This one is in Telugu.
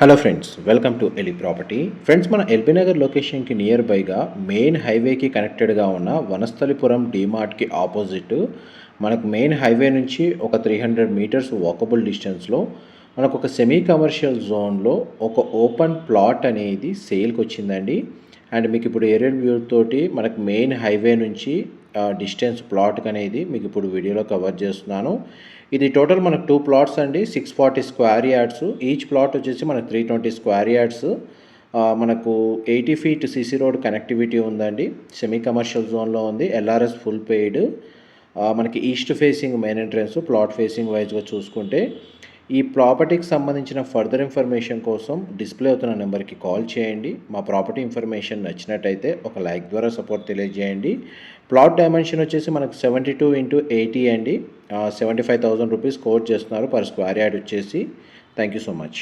హలో ఫ్రెండ్స్, వెల్కమ్ టు ఎలి ప్రాపర్టీ. ఫ్రెండ్స్, మన ఎల్బీ నగర్ లొకేషన్కి నియర్ బైగా మెయిన్ హైవేకి కనెక్టెడ్గా ఉన్న వనస్థలిపురం డీమార్ట్కి ఆపోజిట్ మనకు మెయిన్ హైవే నుంచి ఒక 300 మీటర్స్ వాకబుల్ డిస్టెన్స్లో మనకు ఒక సెమీ కమర్షియల్ జోన్లో ఒక ఓపెన్ ప్లాట్ అనేది సేల్కి వచ్చిందండి. అండ్ మీకు ఇప్పుడు ఏరియల్ వ్యూ తోటి మనకు మెయిన్ హైవే నుంచి డిస్టెన్స్ ప్లాట్కి అనేది మీకు ఇప్పుడు వీడియోలో కవర్ చేస్తున్నాను. ఇది టోటల్ మనకు 2 ప్లాట్స్ అండి. 640 స్క్వేర్ యార్డ్స్. ఈచ్ ప్లాట్ వచ్చేసి మనకు 320 స్క్వేర్ యార్డ్స్. మనకు 80 ఫీట్ సీసీ రోడ్ కనెక్టివిటీ ఉందండి. సెమీ కమర్షియల్ జోన్లో ఉంది. LRS full paid. మనకి east facing main entrance. Plot facing వైజ్గా చూసుకుంటే ఈ ప్రాపర్టీకి సంబంధించిన ఫర్దర్ ఇన్ఫర్మేషన్ కోసం డిస్ప్లే అవుతున్న నెంబర్కి కాల్ చేయండి. మా ప్రాపర్టీ ఇన్ఫర్మేషన్ నచ్చినట్టయితే ఒక లైక్ ద్వారా సపోర్ట్ తెలియజేయండి. ప్లాట్ డైమెన్షన్ వచ్చేసి మనకు 72x80 అండి. 75,000 రూపీస్ కోట్ చేస్తున్నారు పర్ స్క్వేర్ యార్డ్ వచ్చేసి. Thank you so much.